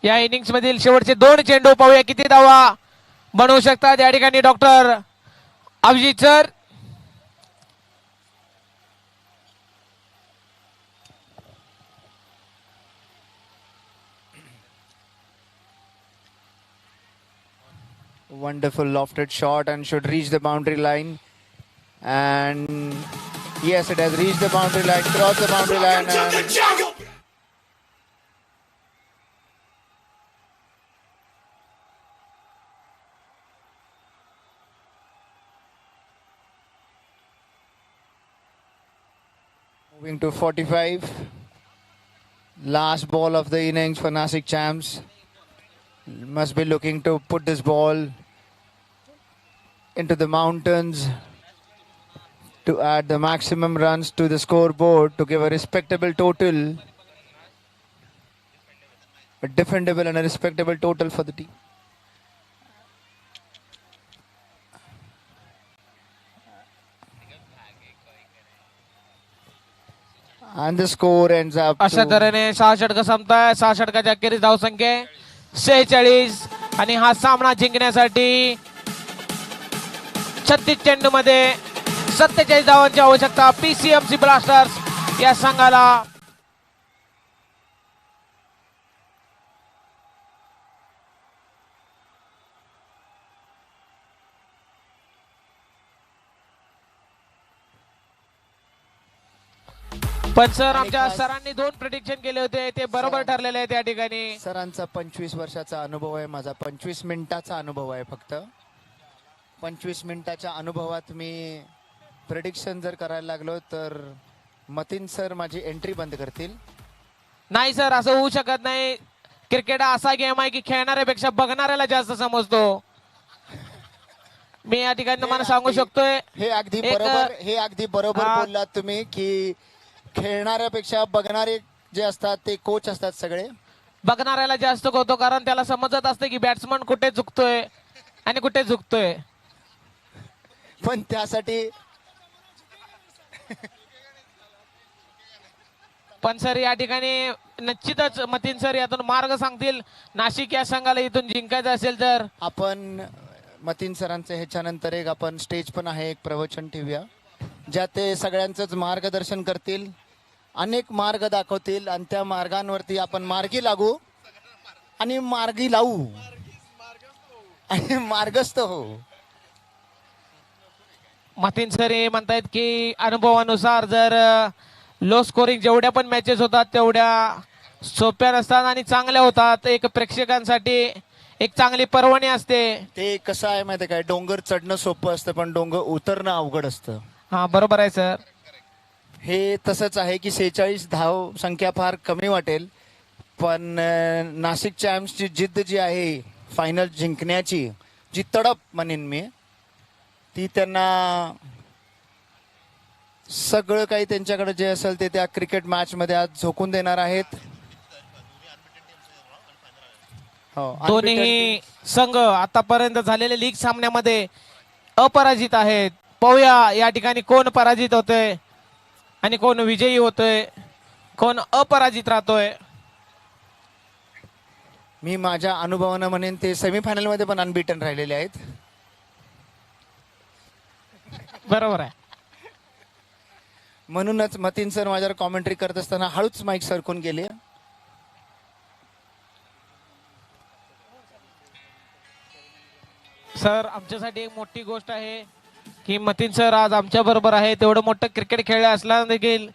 या इनिंग्स मधील शेवटचे 2 चेंडू, पाहूया किती धावा बनवू शकतात या ठिकाणी doctor Abhijit sir. Wonderful lofted shot and should reach the boundary line. And yes, it has reached the boundary line, crossed the boundary line. And moving to 45. Last ball of the innings for Nasik Champs. Must be looking to put this ball into the mountains to add the maximum runs to the scoreboard to give a respectable total. A defendable and a respectable total for the team. And the score ends up अशा to तऱ्हेने 6 षटक संपताय. 6 षटकाच्या अखेरीस धाव संख्या 46 आणि हा सामना जिंकण्यासाठी 36 चेंडू मध्ये 47 धावांची आवश्यकता पीसीएमसी ब्लास्टर्स या संघाला. पण सर आमच्या सरांनी 2 प्रेडिक्शन केले होते, ते बरोबर ठरलेले आहेत या ठिकाणी. सरांचा 25 वर्षाचा अनुभव आहे, माझा 25 मिनिटाचा अनुभव आहे. फक्त 25 मिनिटाच्या अनुभवात मी प्रेडिक्शन जर करायला लागलो तर मतीन सर माझी एंट्री बंद करतील. नाही सर, असं होऊ शकत नाही. क्रिकेट हा असा गेम आहे की खेळणाऱ्यापेक्षा बघणाऱ्याला जास्त समजतो. मी या ठिकाणी तुम्हाला सांगू शकतोय. हे अगदी बरोबर बोललात तुम्ही की खेळणाऱ्यापेक्षा बघणारे जे असतात ते कोच असतात सगळे. बघणाऱ्याला जास्त होतो, कारण त्याला समजत असते की बॅट्समन कुठे चुकतोय आणि कुठे झुकतोय. पण त्यासाठी पण सर या ठिकाणी निश्चितच मतीन सर यातून मार्ग सांगतील. नाशिक या संघाला इथून जिंकायचं असेल तर आपण मतीन सरांचं ह्याच्यानंतर एक आपण स्टेज पण आहे, एक प्रवचन ठेवूया ज्यात ते सगळ्यांचंच मार्गदर्शन करतील, अनेक मार्ग दाखवतील आणि त्या मार्गांवरती आपण मार्गी लागू आणि मार्गी लावू आणि मार्गस्थ हो. मतीन सर हे म्हणतायत की अनुभवानुसार जर लो स्कोरिंग जेवढ्या पण मॅचेस होतात तेवढ्या सोप्या नसतात आणि चांगल्या होतात. एक प्रेक्षकांसाठी एक चांगली पर्वणी असते. ते कसं आहे माहिती काय, डोंगर चढणं सोपं असतं पण डोंगर उतरणं अवघड असतं. हा बरोबर आहे सर. हे तसंच आहे की 46 धाव संख्या फार कमी वाटेल, पण नाशिक चॅम्प्सची जिद्द जी आहे फायनल जिंकण्याची, जी तडप म्हणेन मी, ती त्यांना सगळं काही त्यांच्याकडे जे असेल ते त्या क्रिकेट मॅच मध्ये आज झोकून देणार आहेत. दोन्ही संघ आतापर्यंत झालेल्या लीग सामन्यामध्ये अपराजित आहेत. पाहूया या ठिकाणी कोण पराजित होतोय आणि कोण विजयी होतोय, कोण अपराजित राहतोय. मी माझ्या अनुभवानं म्हणेन ते सेमीफायनल मध्ये पण अनबीटन राहिलेले आहेत. बरोबर आहे. म्हणूनच मतीन सर माझ्यावर कॉमेंट्री करत असताना हळूच माईक सरकून गेले. सर आमच्यासाठी एक मोठी गोष्ट आहे की मतीन सर आज आमच्या बरोबर आहे. तेवढं मोठं क्रिकेट खेळलं असला देखील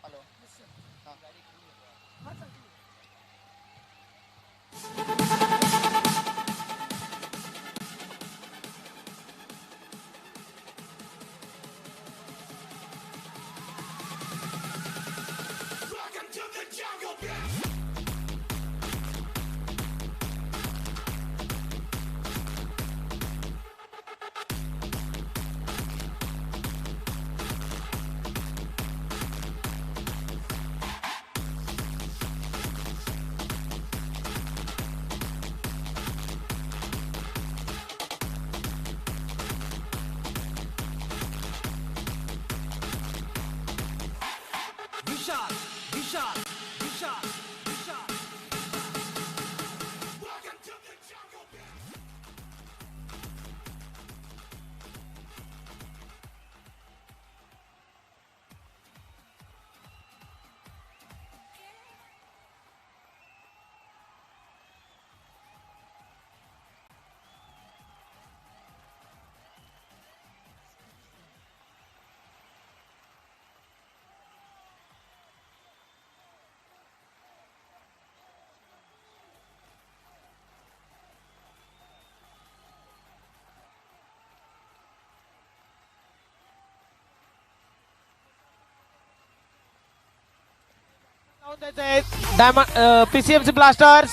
डायमंड पीसीएमसी ब्लास्टर्स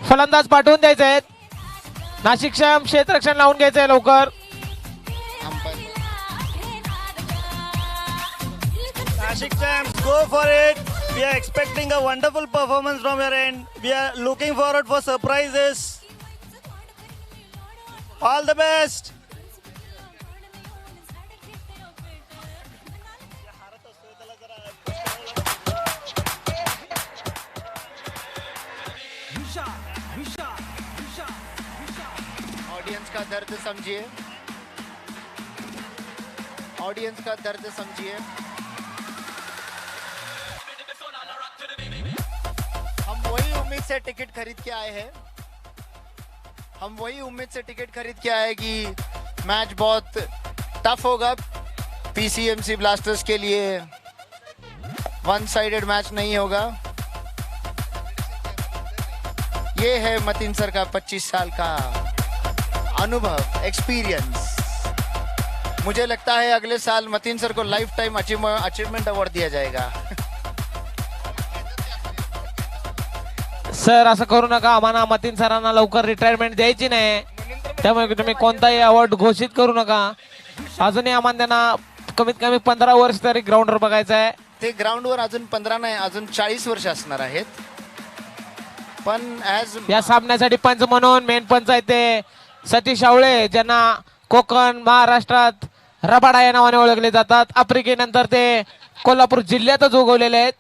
फलंदाज पाठवून द्यायचे आहेत. नाशिक शॅम क्षेत्ररक्षण लावून घ्यायचंय लवकर. Nashik champs, go for it. We are expecting a wonderful performance from your end. We are looking forward for surprises. All the best. Audience का दर्द समझिए, ऑडियंस का दर्द समझिए. हम वही उम्मीद से टिकट खरीद के आए हैं, हम वही उम्मीद से टिकट खरीद के आए कि मैच बहुत टफ होगा पीसीएमसी ब्लास्टर्स के लिए. वन साइडेड मैच नहीं होगा. ये है मतीन सर का 25 साल का अनुभव, एक्सपीरियंस. मुझे लगता है अगले साल मतीन सर को लाइफ टाइम अचीवमेंट अवार्ड दिया जाएगा. सर असं करू नका. आम्हाला मतीन सरांना लवकर रिटायरमेंट द्यायची नाही, त्यामुळे तुम्ही कोणताही अवॉर्ड घोषित करू नका. अजूनही आम्हाला त्यांना कमीत कमी 15 वर्ष तरी ग्राउंडवर बघायचं आहे. ते ग्राउंडवर अजून 15 नाही, अजून 40 वर्ष असणार आहेत. पण ॲज या सामन्यासाठी पंच म्हणून मेन पंच आहेत ते सतीश आवळे, ज्यांना कोकण महाराष्ट्रात रबाडा या नावाने ओळखले जातात. आफ्रिकेनंतर ते कोल्हापूर जिल्ह्यातच उगवलेले आहेत.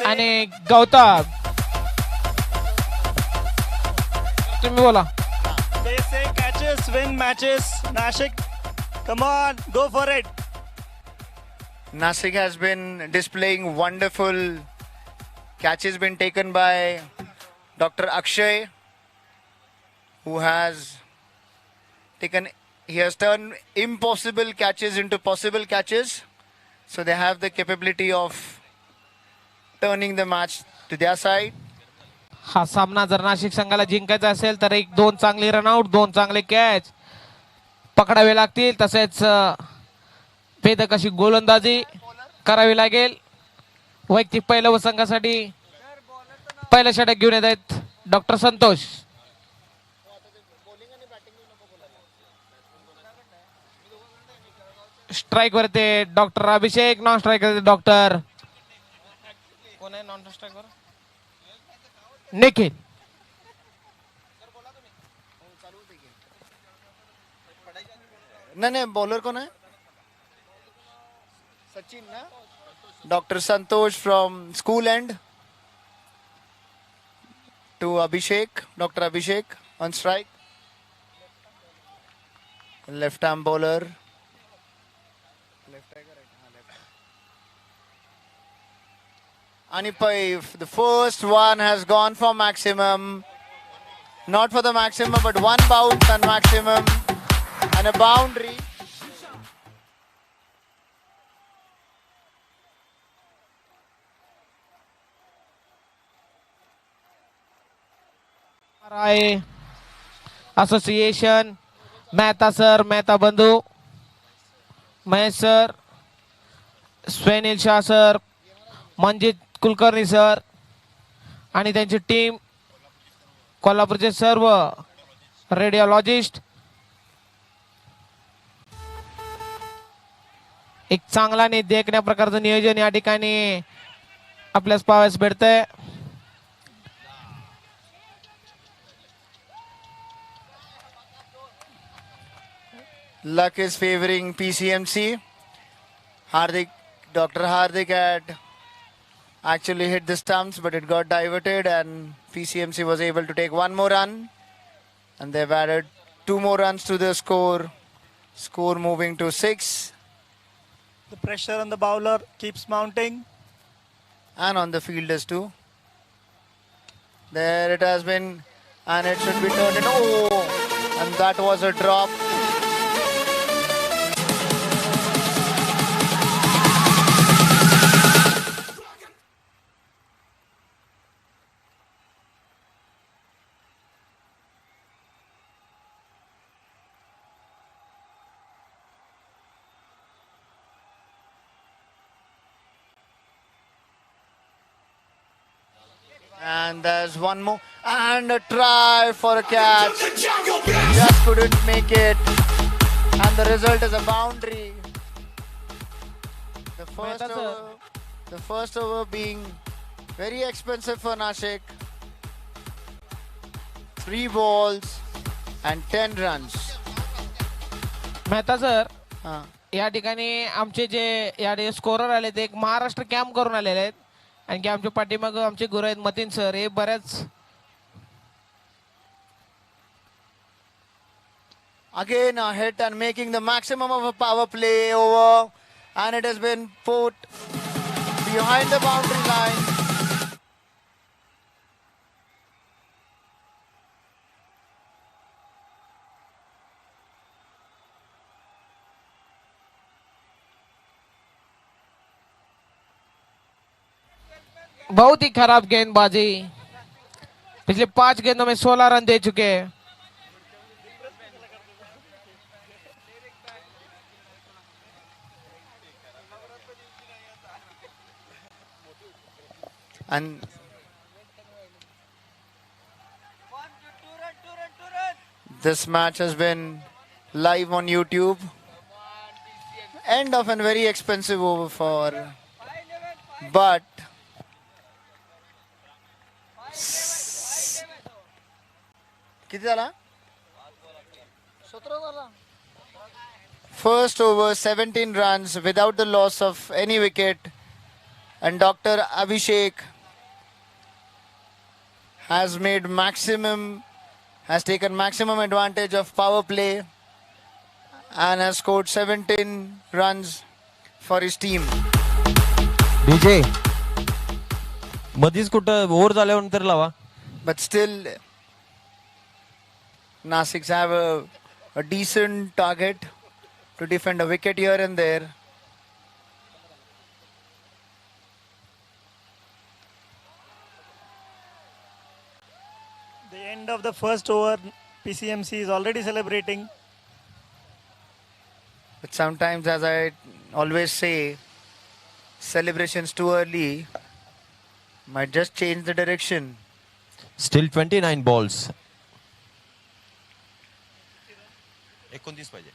आणि गौतम, तुम्ही बोला. They say catches win matches. Nashik, come on, go for it. Nashik has been displaying wonderful catches been taken by Dr. Akshay, who has turned impossible catches into possible catches. So they have the capability of turning the match to their side. हा सामना जर नाशिक संघाला जिंकायचा असेल तर 1-2 चांगले run out, 2 चांगले catch पकडावे लागतील. तसेच भेदक अशी गोलंदाजी करावी लागेल. वैयक्तिक पहिल्या संघासाठी पहिलं षटक घेऊन येत आहेत डॉक्टर संतोष. स्ट्राईक वरती डॉक्टर अभिषेक, नॉन स्ट्राईक वरती डॉक्टर कोण आहे नॉन स्ट्राईक वर निखिल. नहीं बॉलर कौन है? सचिन ना. Doctor Santosh from school end to Abhishek, doctor Abhishek on strike. Left arm bowler. And the first one has gone for maximum. Not for the maximum, but one bounce and maximum. And a boundary. Association Mehta sir, Mehta बंधू, Mahesh sir, Swapnil Shah sir, Manjit Kulkarni sir आणि त्यांची team, कोल्हापूरचे सर्व radiologist. एक चांगला आणि देखण्या प्रकारचं नियोजन या ठिकाणी आपल्यास पाहावयास भेटतंय. Luck is favoring PCMC. Dr. Hardik had actually hit the stumps, but it got diverted, and PCMC was able to take one more run. And they've added 2 more runs to the score. Score moving to 6. The pressure on the bowler keeps mounting. And on the fielders too. There it has been, and it should be turned in. Oh, and that was a drop. And there's one more, and a try for a catch. Just couldn't make it, and the result is a boundary. The first over being very expensive for Nashik. 3 balls and 10 runs. Mehta sir हा. या ठिकाणी आमचे जे या scorer आले ते एक Maharashtra camp करून आलेले आहेत. आणखी आमच्या पाठीमाग आमचे गुरु आहेत मतीन सर. हे बऱ्याच Again a hit and making the maximum of a power play over, and it has been put behind the boundary line. बहुत ही खराब गेंदबाजी. पिछले 5 गेंदों में 16 रन दे चुके हैं. And this match has been live on YouTube. End of a very expensive over for, but किती झाला? 17 झाला. First over 17 runs without the loss of any wicket, and Dr. Abhishek has taken maximum advantage of power play and has scored 17 runs for his team. DJ मधीच कुठं over झाल्यानंतर लावा. But still, Nasiks have a decent target to defend a wicket here and there. The end of the first over, PCMC is already celebrating. But sometimes, as I always say, celebrations too early might just change the direction. Still 29 balls. 29 पाहिजे.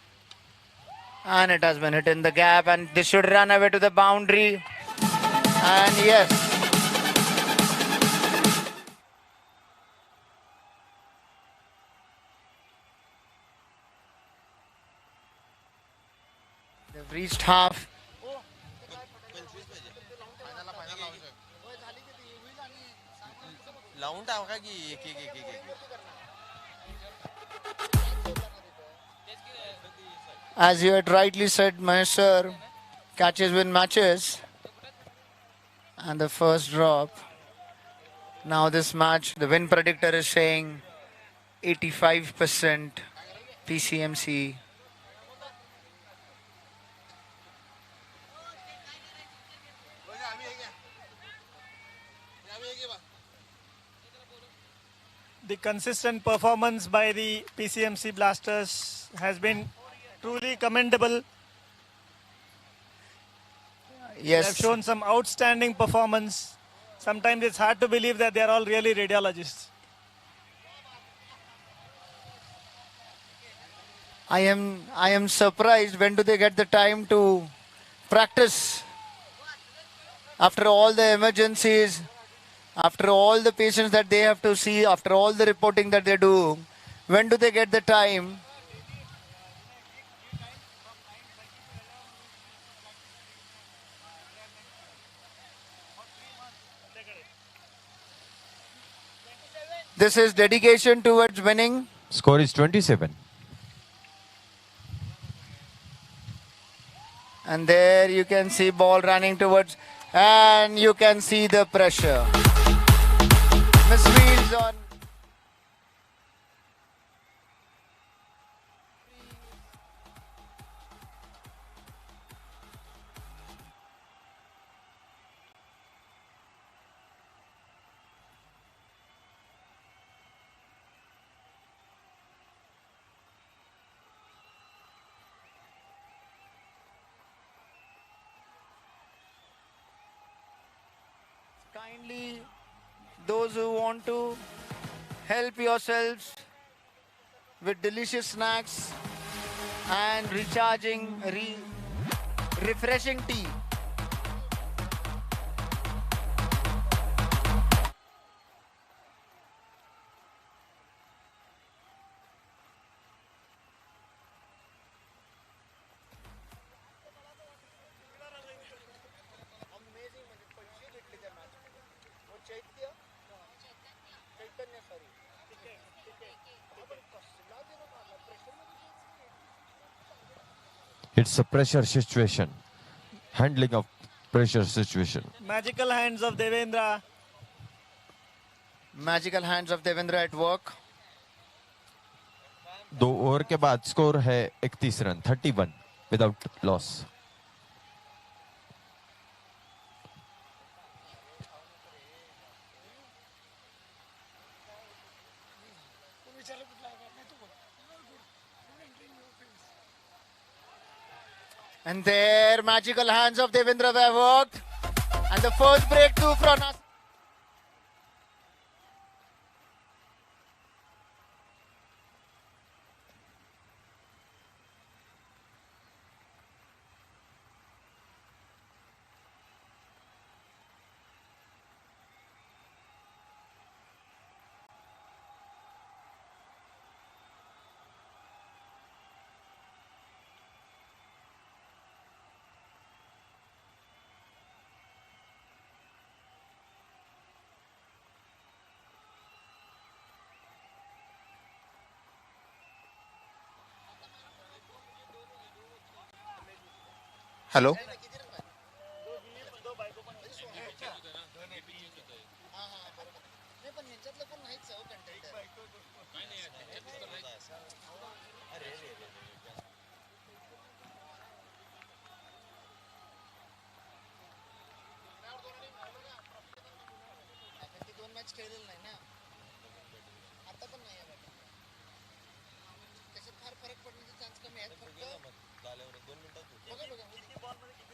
And it has been hit in the gap, and this should run away to the boundary. And yes, they've reached half. लावून टाका की एक एक एक एक. As you had rightly said, Mahesh sir, catches win matches. And the first drop. Now this match, the win predictor is saying 85% PCMC. The consistent performance by the PCMC Blasters has been truly commendable. They have Yes, shown some outstanding performance. Sometimes it's hard to believe that they are all really radiologists. I am surprised. When do they get the time to practice? After all the emergencies, after all the patients that they have to see, after all the reporting that they do, when do they get the time? This is dedication towards winning. Score is 27. And there you can see ball running towards, and you can see the pressure. Miss Wheels on. Kindly, those who want to help yourselves with delicious snacks and refreshing tea. It's a pressure situation. Handling of pressure situation. Magical hands of Devendra. Magical hands of Devendra at work. 2 over के बाद score है 31 run, 31 without loss. And there, magical hands of Devendra have worked. And the first breakthrough from us. Hello. खेळलेलं नाही ना, आता पण नाही आहे बघा. त्याच्यात फार फरक पडण्याचे चान्स कमी आहेत. फक्त बघा बघा 20 ball 16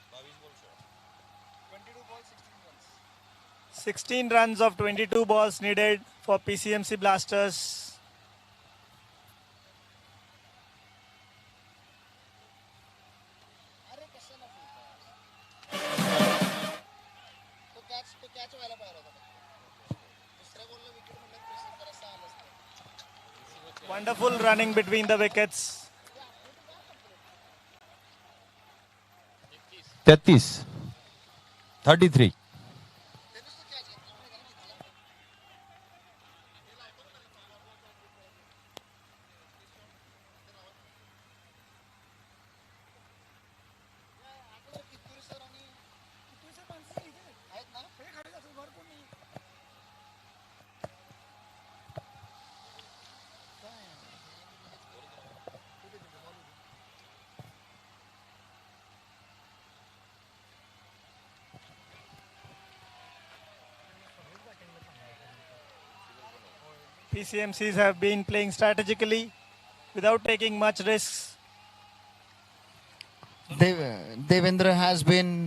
22 ball 16 22 balls 16 runs. 16 runs of 22 balls needed for PCMC Blasters. अरे कसं ना तो कॅच व्हायला पाहिजे होता. दुसऱ्या बॉलला विकेट म्हणलं प्रेशर जरासा आलाच नाही. Wonderful running between the wickets. 33. 33. PCMCs have been playing strategically without taking much risks. Devendra has been